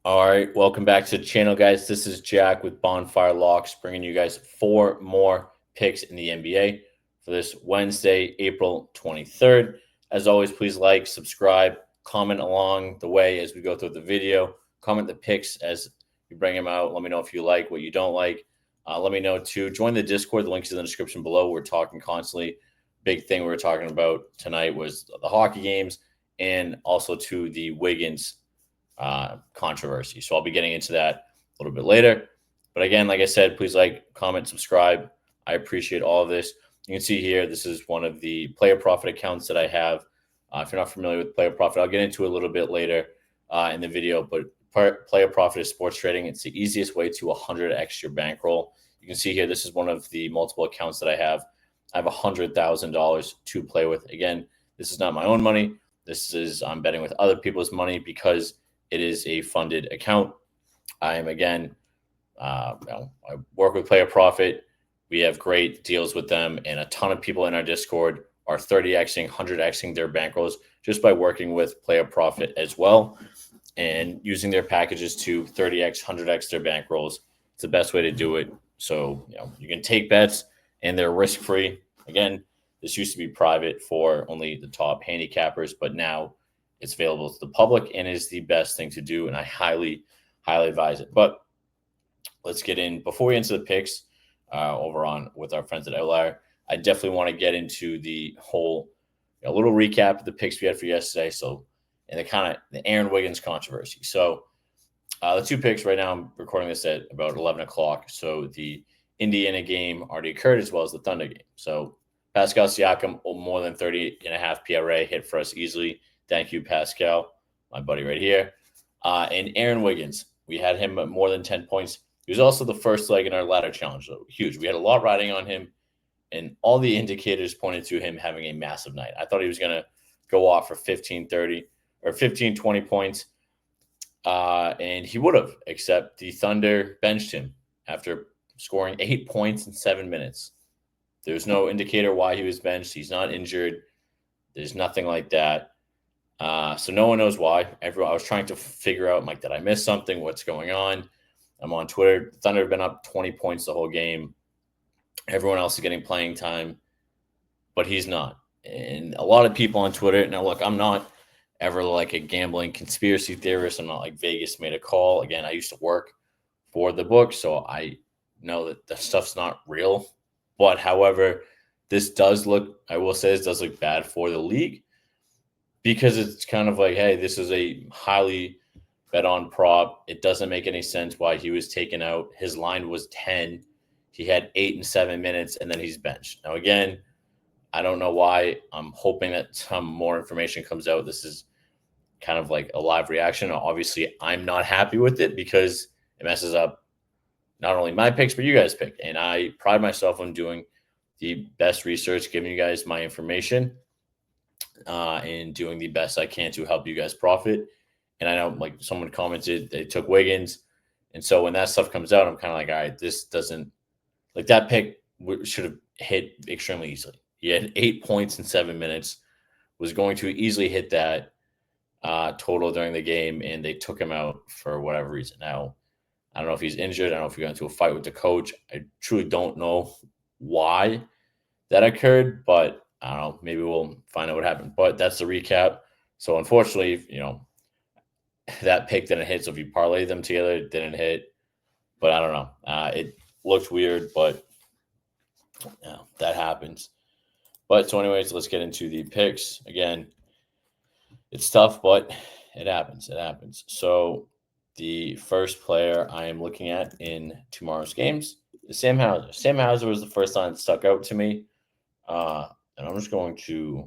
All right, welcome back to the channel, guys. This is Jack with Bonfire Locks, bringing you guys four more picks in the NBA for this Wednesday, April 23rd. As always, please like, subscribe, comment along the way as we go through the video. Comment the picks as we bring them out. Let me know if you like, what you don't like. Let me know too. Join the Discord. The link is in the description below. We're talking constantly. Big thing we were talking about tonight was the hockey games and also to the Wiggins controversy. So I'll be getting into that a little bit later. But again, like I said, please like, comment, subscribe. I appreciate all of this. You can see here, this is one of the player profit accounts that I have. If you're not familiar with player profit, I'll get into it a little bit later in the video. But player profit is sports trading. It's the easiest way to 100x your bankroll. You can see here, this is one of the multiple accounts that I have. I have $100,000 to play with. Again, this is not my own money. I'm betting with other people's money because it is a funded account. I am again, I work with Player Profit. We have great deals with them, and a ton of people in our Discord are 30xing, 100xing their bankrolls just by working with Player Profit as well and using their packages to 30x, 100x their bankrolls. It's the best way to do it. So you can take bets and they're risk free. Again, this used to be private for only the top handicappers, but now it's available to the public and is the best thing to do. And I highly, highly advise it. But let's get in before we enter the picks over on with our friends at Outlier. I definitely want to get into the whole a little recap of the picks we had for yesterday. So, and the Aaron Wiggins controversy. So, the two picks right now, I'm recording this at about 11 o'clock. So, the Indiana game already occurred as well as the Thunder game. So, Pascal Siakam, more than 30.5 PRA hit for us easily. Thank you, Pascal, my buddy right here. And Aaron Wiggins, we had him at more than 10 points. He was also the first leg in our ladder challenge, though. Huge. We had a lot riding on him, and all the indicators pointed to him having a massive night. I thought he was going to go off for 15, 30 or 15, 20 points, and he would have, except the Thunder benched him after scoring 8 points in 7 minutes. There's no indicator why he was benched. He's not injured. There's nothing like that. So no one knows why. I was trying to figure out, like, did I miss something? What's going on? I'm on Twitter. Thunder have been up 20 points the whole game. Everyone else is getting playing time, but he's not. And a lot of people on Twitter. Now, look, I'm not ever like a gambling conspiracy theorist. I'm not like Vegas made a call. Again, I used to work for the book, so I know that the stuff's not real. But however, I will say this does look bad for the league because it's kind of like, hey, this is a highly bet on prop. It doesn't make any sense why he was taken out. His line was 10. He had 8 and 7 minutes, and then he's benched. Now, again, I don't know why. I'm hoping that some more information comes out. This is kind of like a live reaction. Obviously, I'm not happy with it because it messes up not only my picks, but you guys' pick. And I pride myself on doing the best research, giving you guys my information, and doing the best I can to help you guys profit. And I know, like, someone commented they took Wiggins, and so when that stuff comes out, I'm kind of like, all right, this doesn't like that pick should have hit extremely easily. He had 8 points in 7 minutes, was going to easily hit that total during the game, and they took him out for whatever reason. Now, I don't know if he's injured. I don't know if he got into a fight with the coach. I truly don't know why that occurred, but I don't know. Maybe we'll find out what happened. But that's the recap. So unfortunately, that pick didn't hit. So if you parlay them together, it didn't hit. But I don't know. It looked weird, but that happens. But so, anyways, let's get into the picks. Again, it's tough, but it happens. It happens. So the first player I am looking at in tomorrow's games is Sam Hauser. Sam Hauser was the first line that stuck out to me. And I'm just going to,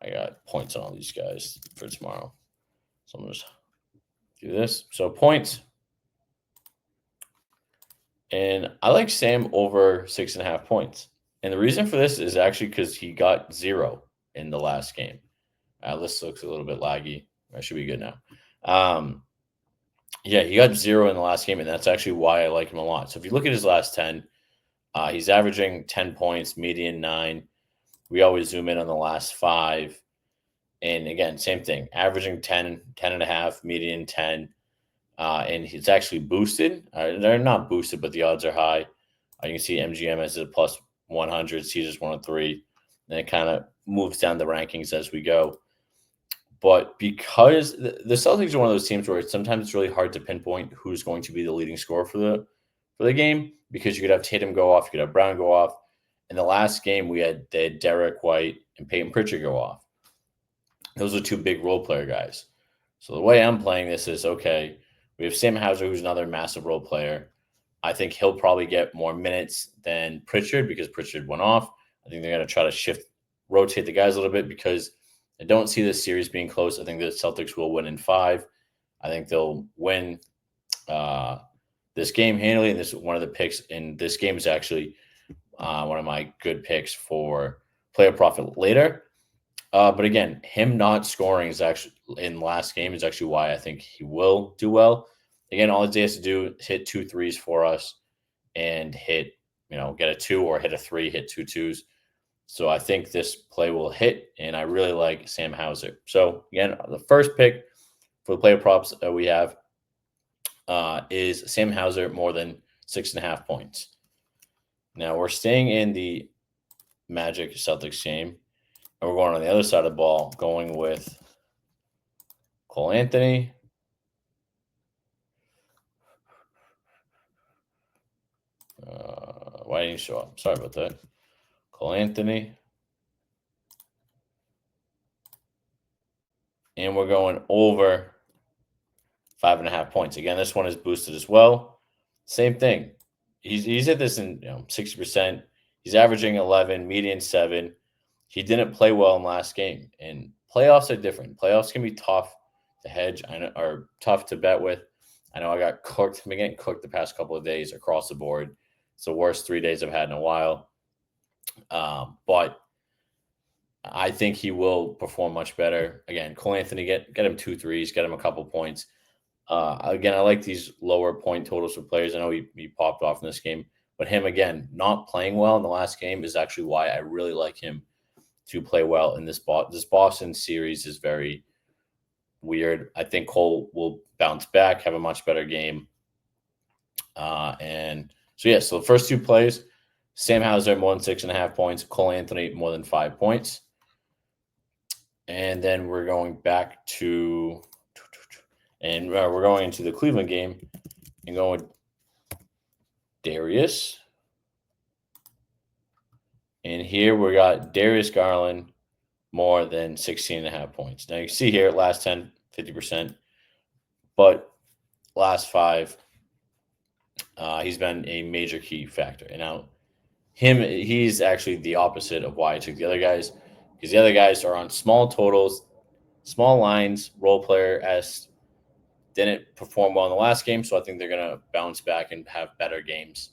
I got points on all these guys for tomorrow. So I'm just do this. So points. And I like Sam over 6.5 points. And the reason for this is actually because he got 0 in the last game. This looks a little bit laggy. I should be good now. Yeah, he got 0 in the last game, and that's actually why I like him a lot. So if you look at his last 10, he's averaging 10 points, median 9. We always zoom in on the last 5. And again, same thing, averaging 10, 10.5, median 10. and it's actually boosted. They're not boosted, but the odds are high. You can see MGM as a plus 100, Caesars 103, and it kind of moves down the rankings as we go. But because the Celtics are one of those teams where sometimes it's really hard to pinpoint who's going to be the leading scorer for the game, because you could have Tatum go off, you could have Brown go off. In the last game, they had Derek White and Peyton Pritchard go off. Those are two big role player guys. So the way I'm playing this is, okay, we have Sam Hauser, who's another massive role player. I think he'll probably get more minutes than Pritchard because Pritchard went off. I think they're going to try to rotate the guys a little bit because I don't see this series being close. I think the Celtics will win in 5. I think they'll win this game handily. And this one of the picks in this game is actually one of my good picks for player profit later. But again, him not scoring is actually in last game is actually why I think he will do well. Again, all he has to do is hit 2 threes for us and hit, get a 2 or hit a 3, hit 2 twos. So I think this play will hit, and I really like Sam Hauser. So again, the first pick for the player props that we have is Sam Hauser more than 6.5 points. Now we're staying in the Magic Celtics game, and we're going on the other side of the ball, going with Cole Anthony. Why didn't you show up? Sorry about that. Cole Anthony. And we're going over 5.5 points. Again, this one is boosted as well. Same thing. He's at this in 60%. He's averaging 11, median 7. He didn't play well in last game. And playoffs are different. Playoffs can be tough to hedge, or tough to bet with. I know I got cooked. I've been getting cooked the past couple of days across the board. It's the worst 3 days I've had in a while. But I think he will perform much better. Again, Cole Anthony, get him 2 threes, get him a couple points. Again, I like these lower point totals for players. I know he popped off in this game, but him, again, not playing well in the last game is actually why I really like him to play well in this Boston series is very weird. I think Cole will bounce back, have a much better game. And so, so the first 2 plays, Sam Hauser more than 6.5 points, Cole Anthony more than 5 points. And then we're going back to, and we're going into the Cleveland game and going with Darius. And here we got Darius Garland more than 16.5 points. Now you see here, last 10, 50%, but last 5, he's been a major key factor. And now he's actually the opposite of why I took the other guys, because the other guys are on small totals, small lines, role player-esque, didn't perform well in the last game, so I think they're going to bounce back and have better games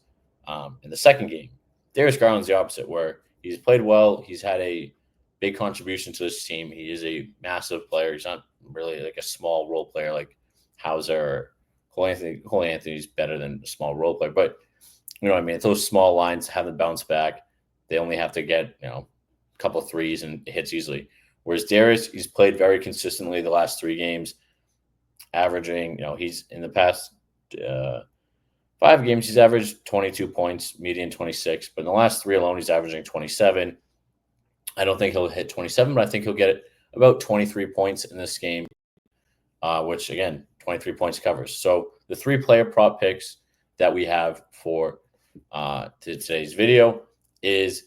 in the second game. Darius Garland's the opposite, where he's played well. He's had a big contribution to this team. He is a massive player. He's not really like a small role player like Hauser or Cole Anthony. Cole Anthony's better than a small role player, but you know what I mean? It's those small lines have them bounce back. They only have to get, a couple of threes and it hits easily. Whereas Darius, he's played very consistently the last 3 games, averaging, he's in the past 5 games, he's averaged 22 points, median 26. But in the last 3 alone, he's averaging 27. I don't think he'll hit 27, but I think he'll get about 23 points in this game, which, again, 23 points covers. So the 3 player prop picks that we have for today's video is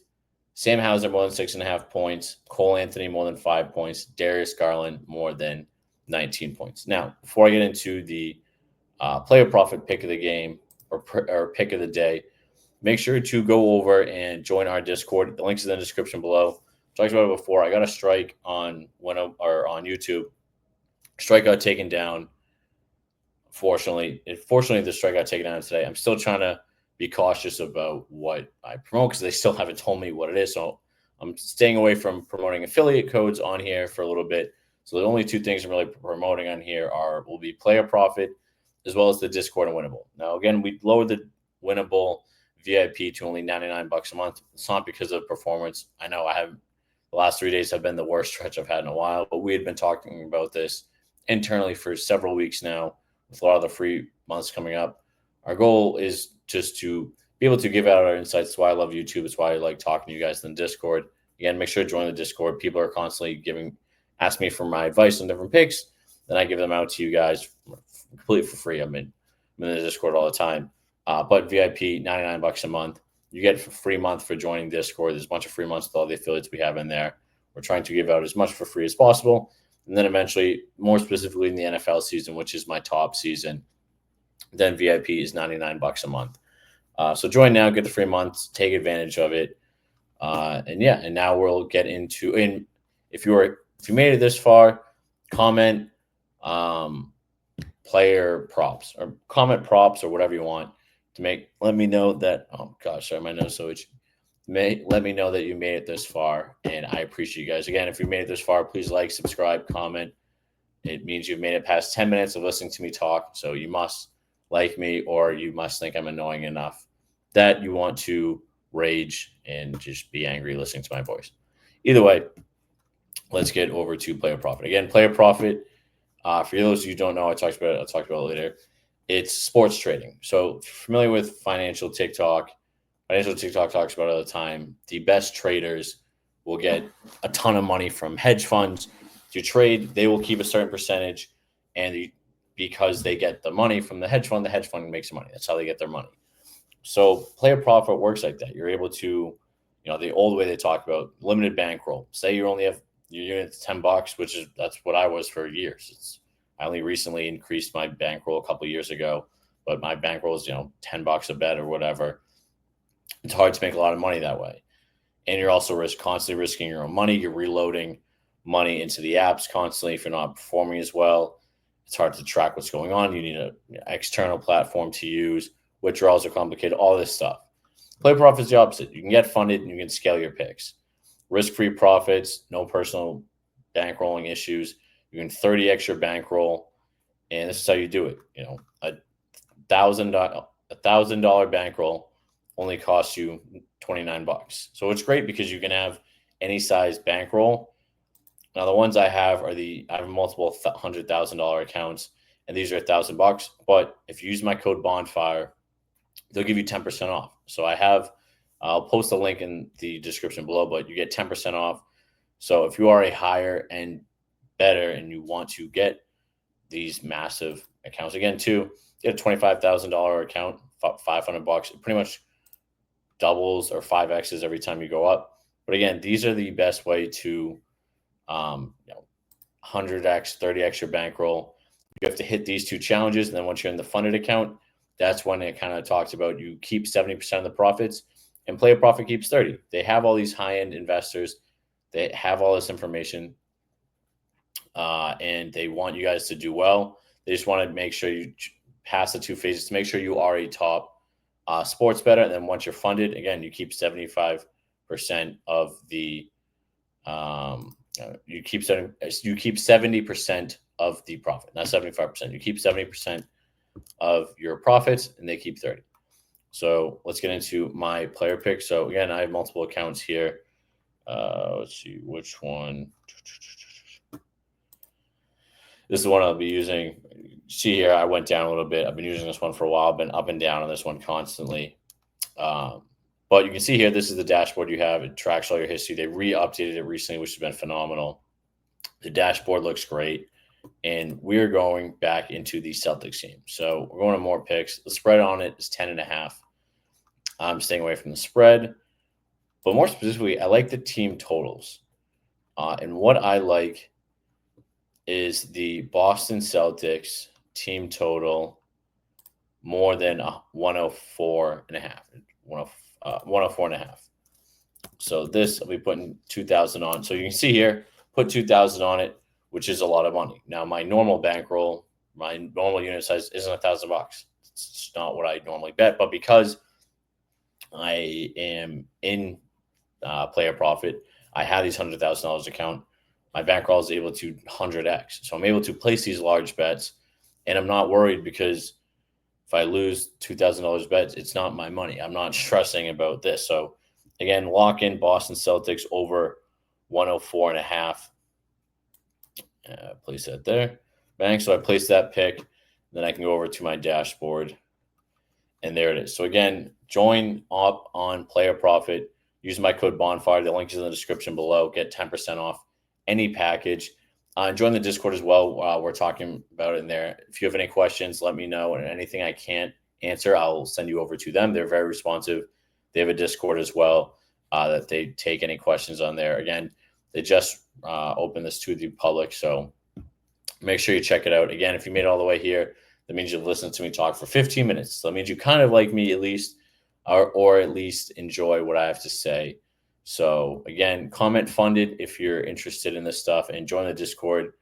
Sam Hauser more than 6.5 points, Cole Anthony more than 5 points, Darius Garland more than 19 points. Now, before I get into the player profit pick of the game or pick of the day, make sure to go over and join our Discord. The link's in the description below. I talked about it before. I got a strike on YouTube. Strike got taken down. Fortunately, the strike got taken down today. I'm still trying to be cautious about what I promote because they still haven't told me what it is. So I'm staying away from promoting affiliate codes on here for a little bit. So the only 2 things I'm really promoting on here will be player profit as well as the Discord and Winnable. Now, again, we lowered the Winnable VIP to only $99 a month. It's not because of performance. I know the last 3 days have been the worst stretch I've had in a while, but we had been talking about this internally for several weeks now, with a lot of the free months coming up. Our goal is just to be able to give out our insights. That's why I love YouTube. It's why I like talking to you guys in the Discord. Again, make sure to join the Discord. People are constantly asking me for my advice on different picks. Then I give them out to you guys completely for free. I'm in the Discord all the time. But VIP, $99 a month. You get a free month for joining Discord. There's a bunch of free months with all the affiliates we have in there. We're trying to give out as much for free as possible. And then eventually, more specifically in the NFL season, which is my top season, then VIP is $99 a month. So join now, get the free months, take advantage of it. And now we'll get into, and if you made it this far, comment player props or comment props or whatever you want to let me know that, oh gosh, sorry, my nose so itchy. Let me know that you made it this far, and I appreciate you guys. Again, if you made it this far, please like, subscribe, comment. It means you've made it past 10 minutes of listening to me talk, so you must like me, or you must think I'm annoying enough that you want to rage and just be angry listening to my voice. Either way, let's get over to player profit. Again, player profit, for those of you who don't know, I'll talk about it later. It's sports trading. So if you're familiar with Financial TikTok talks about it all the time. The best traders will get a ton of money from hedge funds to trade. They will keep a certain percentage, and because they get the money from the hedge fund makes the money. That's how they get their money. So player profit works like that. You're able to, the old way they talk about limited bankroll. Say you only have your units $10, that's what I was for years. I only recently increased my bankroll a couple of years ago, but my bankroll is $10 a bet or whatever. It's hard to make a lot of money that way. And you're also constantly risking your own money. You're reloading money into the apps constantly. If you're not performing as well, it's hard to track what's going on. You need an external platform to use. Withdrawals are complicated, all this stuff. Play profit is the opposite. You can get funded and you can scale your picks. Risk-free profits, no personal bankrolling issues. You can 30x your bankroll, and this is how you do it. $1,000 bankroll only costs you $29. So it's great because you can have any size bankroll. Now the ones I have I have multiple $100,000 accounts, and these are $1,000. But if you use my code Bonfire, they'll give you 10% off. So I'll post a link in the description below, but you get 10% off. So if you are a higher and better and you want to get these massive accounts, again, too, get a $25,000 account, $500. It pretty much doubles or 5x's every time you go up. But again, these are the best way to 100x, 30x your bankroll. You have to hit these two challenges, and then once you're in the funded account, that's when it kind of talks about you keep 70% of the profits and Player Profit keeps 30. They have all these high-end investors. They have all this information, and they want you guys to do well. They just want to make sure you pass the two phases to make sure you are a top sports bettor. And then once you're funded, again, you keep 75% of the you keep 70% of the profit, not 75%. You keep 70% of your profits, and they keep 30. So let's get into my player pick. So again, I have multiple accounts here. Let's see which one. This is the one I'll be using. See here, I went down a little bit. I've been using this one for a while. I've been up and down on this one constantly. But you can see here, this is the dashboard you have. It tracks all your history. They re-updated it recently, which has been phenomenal. The dashboard looks great. And we're going back into the Celtics game. So we're going to more picks. The spread on it is 10.5. I'm staying away from the spread. But more specifically, I like the team totals. And what I like is the Boston Celtics team total more than 104.5. 104.5. So this, I'll be putting 2,000 on. So you can see here, put 2,000 on it, which is a lot of money. Now, my normal bankroll, my normal unit size isn't $1,000. It's not what I normally bet, but because I am in Player Profit, I have these $100,000 account. My bankroll is able to 100x. So I'm able to place these large bets, and I'm not worried because if I lose $2,000 bets, it's not my money. I'm not stressing about this. So again, lock in Boston Celtics over 104.5. Place that there. Bang. So I placed that pick. Then I can go over to my dashboard, and there it is. So again, join up on Player Profit. Use my code Bonfire. The link is in the description below. Get 10% off any package. Join the Discord as well. We're talking about it in there. If you have any questions, let me know. And anything I can't answer, I'll send you over to them. They're very responsive. They have a Discord as well that they take any questions on there. Again, they just opened this to the public, so make sure you check it out. Again, if you made it all the way here, that means you've listened to me talk for 15 minutes. So that means you kind of like me at least, or at least enjoy what I have to say. So again, comment funded if you're interested in this stuff, and join the Discord.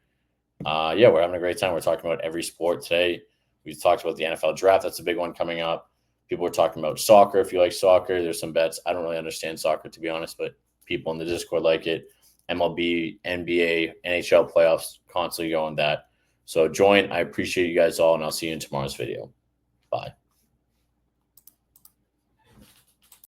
Yeah, we're having a great time. We're talking about every sport today. We talked about the NFL draft. That's a big one coming up. People are talking about soccer. If you like soccer, there's some bets. I don't really understand soccer, to be honest, but people in the Discord like it. MLB, NBA, NHL playoffs, constantly going that. So join. I appreciate you guys all, and I'll see you in tomorrow's video. Bye.